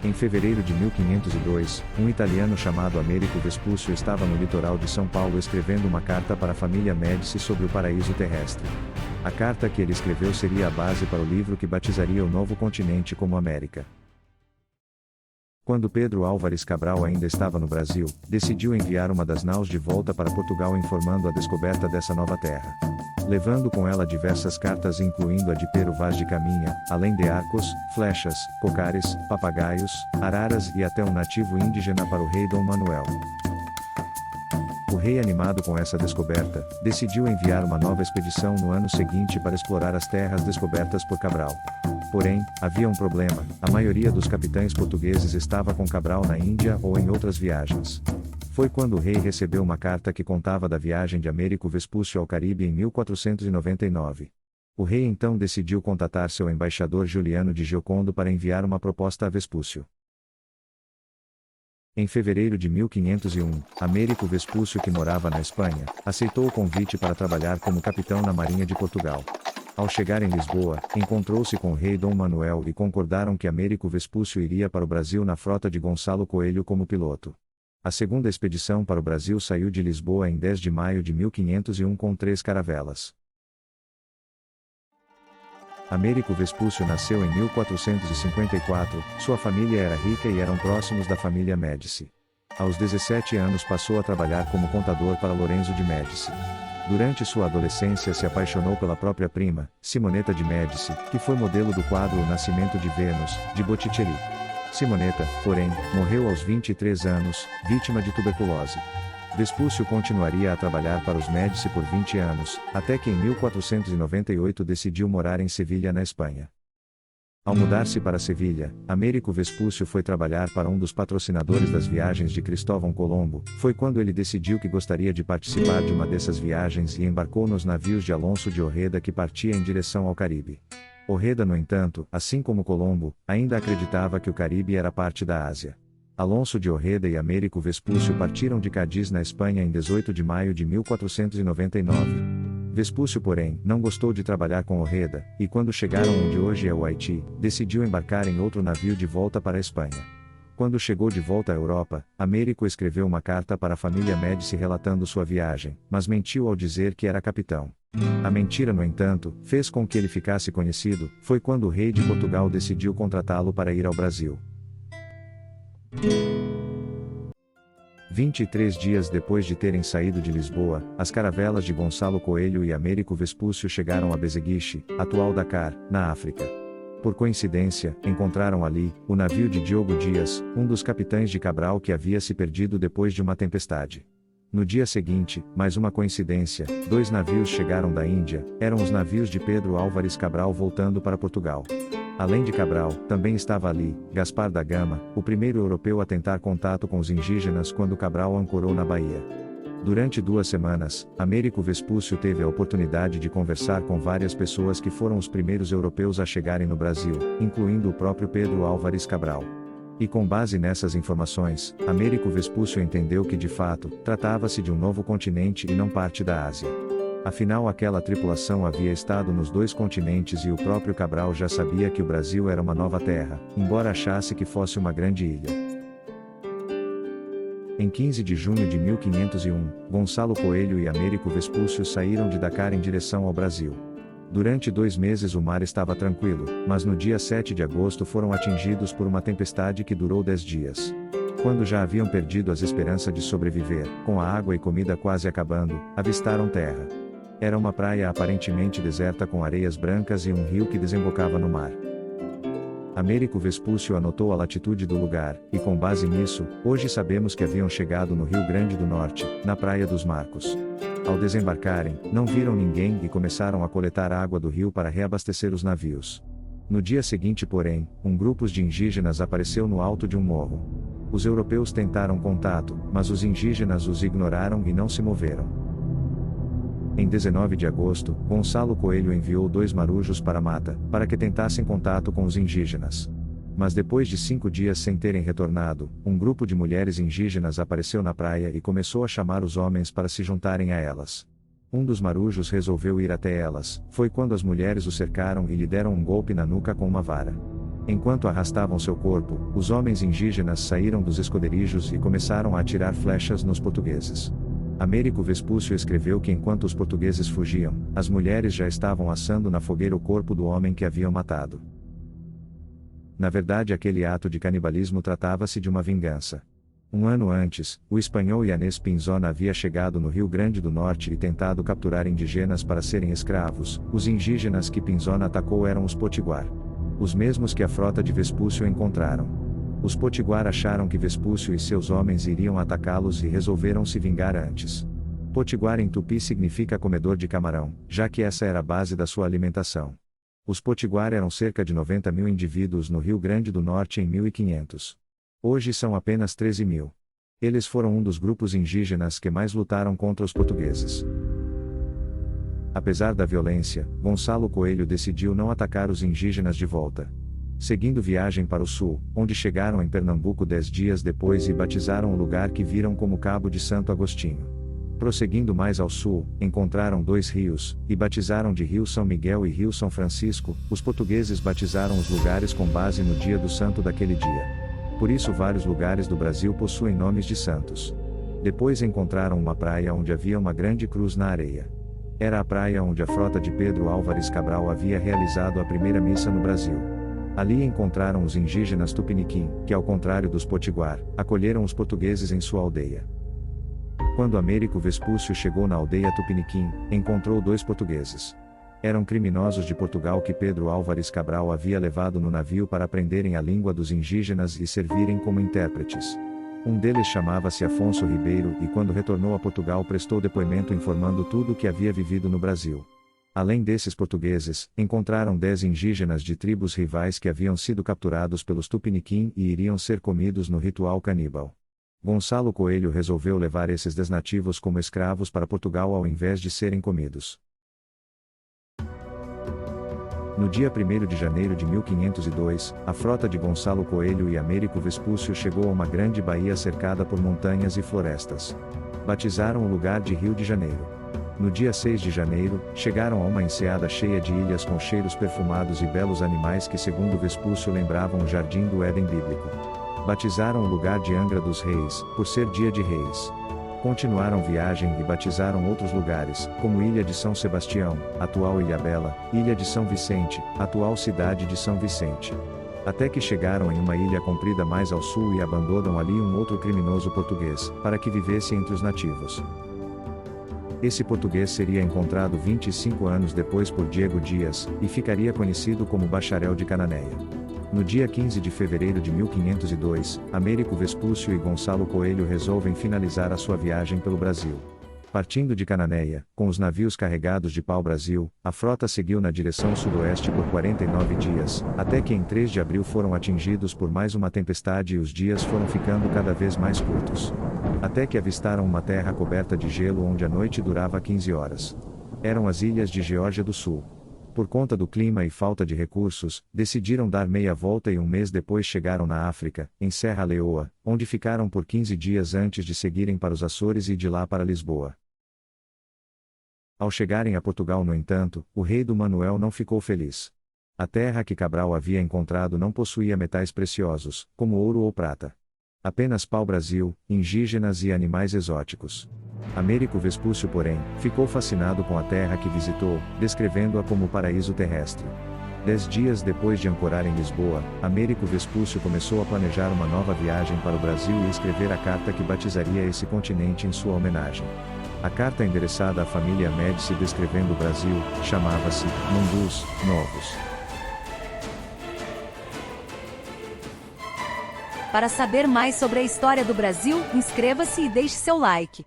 Em fevereiro de 1502, um italiano chamado Américo Vespúcio estava no litoral de São Paulo escrevendo uma carta para a família Médici sobre o paraíso terrestre. A carta que ele escreveu seria a base para o livro que batizaria o novo continente como América. Quando Pedro Álvares Cabral ainda estava no Brasil, decidiu enviar uma das naus de volta para Portugal informando a descoberta dessa nova terra. Levando com ela diversas cartas incluindo a de Pero Vaz de Caminha, além de arcos, flechas, cocares, papagaios, araras e até um nativo indígena para o rei Dom Manuel. O rei, animado com essa descoberta, decidiu enviar uma nova expedição no ano seguinte para explorar as terras descobertas por Cabral. Porém, havia um problema: a maioria dos capitães portugueses estava com Cabral na Índia ou em outras viagens. Foi quando o rei recebeu uma carta que contava da viagem de Américo Vespúcio ao Caribe em 1499. O rei então decidiu contatar seu embaixador Juliano de Giocondo para enviar uma proposta a Vespúcio. Em fevereiro de 1501, Américo Vespúcio, que morava na Espanha, aceitou o convite para trabalhar como capitão na Marinha de Portugal. Ao chegar em Lisboa, encontrou-se com o rei Dom Manuel e concordaram que Américo Vespúcio iria para o Brasil na frota de Gonçalo Coelho como piloto. A segunda expedição para o Brasil saiu de Lisboa em 10 de maio de 1501 com 3 caravelas. Américo Vespúcio nasceu em 1454, sua família era rica e eram próximos da família Médici. Aos 17 anos passou a trabalhar como contador para Lorenzo de Médici. Durante sua adolescência se apaixonou pela própria prima, Simonetta de Médici, que foi modelo do quadro O Nascimento de Vênus, de Botticelli. Simonetta, porém, morreu aos 23 anos, vítima de tuberculose. Vespúcio continuaria a trabalhar para os Médici por 20 anos, até que em 1498 decidiu morar em Sevilha, na Espanha. Ao mudar-se para Sevilha, Américo Vespúcio foi trabalhar para um dos patrocinadores das viagens de Cristóvão Colombo. Foi quando ele decidiu que gostaria de participar de uma dessas viagens e embarcou nos navios de Alonso de Ojeda, que partia em direção ao Caribe. Ojeda, no entanto, assim como Colombo, ainda acreditava que o Caribe era parte da Ásia. Alonso de Ojeda e Américo Vespúcio partiram de Cádiz, na Espanha, em 18 de maio de 1499. Vespúcio, porém, não gostou de trabalhar com Ojeda, e quando chegaram onde hoje é o Haiti, decidiu embarcar em outro navio de volta para a Espanha. Quando chegou de volta à Europa, Américo escreveu uma carta para a família Médici relatando sua viagem, mas mentiu ao dizer que era capitão. A mentira, no entanto, fez com que ele ficasse conhecido. Foi quando o rei de Portugal decidiu contratá-lo para ir ao Brasil. 23 dias depois de terem saído de Lisboa, as caravelas de Gonçalo Coelho e Américo Vespúcio chegaram a Bezeguixe, atual Dakar, na África. Por coincidência, encontraram ali o navio de Diogo Dias, um dos capitães de Cabral que havia se perdido depois de uma tempestade. No dia seguinte, mais uma coincidência, 2 navios chegaram da Índia, eram os navios de Pedro Álvares Cabral voltando para Portugal. Além de Cabral, também estava ali, Gaspar da Gama, o primeiro europeu a tentar contato com os indígenas quando Cabral ancorou na Bahia. Durante 2 semanas, Américo Vespúcio teve a oportunidade de conversar com várias pessoas que foram os primeiros europeus a chegarem no Brasil, incluindo o próprio Pedro Álvares Cabral. E com base nessas informações, Américo Vespúcio entendeu que de fato, tratava-se de um novo continente e não parte da Ásia. Afinal, aquela tripulação havia estado nos 2 continentes e o próprio Cabral já sabia que o Brasil era uma nova terra, embora achasse que fosse uma grande ilha. Em 15 de junho de 1501, Gonçalo Coelho e Américo Vespúcio saíram de Dakar em direção ao Brasil. Durante 2 meses o mar estava tranquilo, mas no dia 7 de agosto foram atingidos por uma tempestade que durou 10 dias. Quando já haviam perdido as esperanças de sobreviver, com a água e comida quase acabando, avistaram terra. Era uma praia aparentemente deserta com areias brancas e um rio que desembocava no mar. Américo Vespúcio anotou a latitude do lugar, e com base nisso, hoje sabemos que haviam chegado no Rio Grande do Norte, na Praia dos Marcos. Ao desembarcarem, não viram ninguém e começaram a coletar água do rio para reabastecer os navios. No dia seguinte, porém, um grupo de indígenas apareceu no alto de um morro. Os europeus tentaram contato, mas os indígenas os ignoraram e não se moveram. Em 19 de agosto, Gonçalo Coelho enviou 2 marujos para a mata, para que tentassem contato com os indígenas. Mas depois de 5 dias sem terem retornado, um grupo de mulheres indígenas apareceu na praia e começou a chamar os homens para se juntarem a elas. Um dos marujos resolveu ir até elas. Foi quando as mulheres o cercaram e lhe deram um golpe na nuca com uma vara. Enquanto arrastavam seu corpo, os homens indígenas saíram dos esconderijos e começaram a atirar flechas nos portugueses. Américo Vespúcio escreveu que enquanto os portugueses fugiam, as mulheres já estavam assando na fogueira o corpo do homem que haviam matado. Na verdade, aquele ato de canibalismo tratava-se de uma vingança. Um ano antes, o espanhol Yanez Pinzón havia chegado no Rio Grande do Norte e tentado capturar indígenas para serem escravos. Os indígenas que Pinzón atacou eram os Potiguar. Os mesmos que a frota de Vespúcio encontraram. Os Potiguar acharam que Vespúcio e seus homens iriam atacá-los e resolveram se vingar antes. Potiguar em tupi significa comedor de camarão, já que essa era a base da sua alimentação. Os Potiguar eram cerca de 90 mil indivíduos no Rio Grande do Norte em 1500. Hoje são apenas 13 mil. Eles foram um dos grupos indígenas que mais lutaram contra os portugueses. Apesar da violência, Gonçalo Coelho decidiu não atacar os indígenas de volta. Seguindo viagem para o sul, onde chegaram em Pernambuco 10 dias depois e batizaram o lugar que viram como Cabo de Santo Agostinho. Prosseguindo mais ao sul, encontraram 2 rios, e batizaram de Rio São Miguel e Rio São Francisco. Os portugueses batizaram os lugares com base no dia do santo daquele dia. Por isso vários lugares do Brasil possuem nomes de santos. Depois encontraram uma praia onde havia uma grande cruz na areia. Era a praia onde a frota de Pedro Álvares Cabral havia realizado a primeira missa no Brasil. Ali encontraram os indígenas Tupiniquim, que ao contrário dos Potiguar, acolheram os portugueses em sua aldeia. Quando Américo Vespúcio chegou na aldeia Tupiniquim, encontrou 2 portugueses. Eram criminosos de Portugal que Pedro Álvares Cabral havia levado no navio para aprenderem a língua dos indígenas e servirem como intérpretes. Um deles chamava-se Afonso Ribeiro e quando retornou a Portugal prestou depoimento informando tudo o que havia vivido no Brasil. Além desses portugueses, encontraram 10 indígenas de tribos rivais que haviam sido capturados pelos Tupiniquim e iriam ser comidos no ritual caníbal. Gonçalo Coelho resolveu levar esses 10 nativos como escravos para Portugal ao invés de serem comidos. No dia 1º de janeiro de 1502, a frota de Gonçalo Coelho e Américo Vespúcio chegou a uma grande baía cercada por montanhas e florestas. Batizaram o lugar de Rio de Janeiro. No dia 6 de janeiro, chegaram a uma enseada cheia de ilhas com cheiros perfumados e belos animais que segundo Vespúcio lembravam o jardim do Éden bíblico. Batizaram o lugar de Angra dos Reis, por ser dia de reis. Continuaram viagem e batizaram outros lugares, como Ilha de São Sebastião, atual Ilhabela, Ilha de São Vicente, atual cidade de São Vicente. Até que chegaram em uma ilha comprida mais ao sul e abandonam ali um outro criminoso português, para que vivesse entre os nativos. Esse português seria encontrado 25 anos depois por Diego Dias, e ficaria conhecido como Bacharel de Cananéia. No dia 15 de fevereiro de 1502, Américo Vespúcio e Gonçalo Coelho resolvem finalizar a sua viagem pelo Brasil. Partindo de Cananéia, com os navios carregados de pau-brasil, a frota seguiu na direção sudoeste por 49 dias, até que em 3 de abril foram atingidos por mais uma tempestade e os dias foram ficando cada vez mais curtos. Até que avistaram uma terra coberta de gelo onde a noite durava 15 horas. Eram as ilhas de Geórgia do Sul. Por conta do clima e falta de recursos, decidiram dar meia volta e um mês depois chegaram na África, em Serra Leoa, onde ficaram por 15 dias antes de seguirem para os Açores e de lá para Lisboa. Ao chegarem a Portugal, no entanto, o rei do Manuel não ficou feliz. A terra que Cabral havia encontrado não possuía metais preciosos, como ouro ou prata. Apenas pau-brasil, indígenas e animais exóticos. Américo Vespúcio, porém, ficou fascinado com a terra que visitou, descrevendo-a como paraíso terrestre. 10 dias depois de ancorar em Lisboa, Américo Vespúcio começou a planejar uma nova viagem para o Brasil e escrever a carta que batizaria esse continente em sua homenagem. A carta endereçada à família Médici descrevendo o Brasil, chamava-se Mundus Novos. Para saber mais sobre a história do Brasil, inscreva-se e deixe seu like.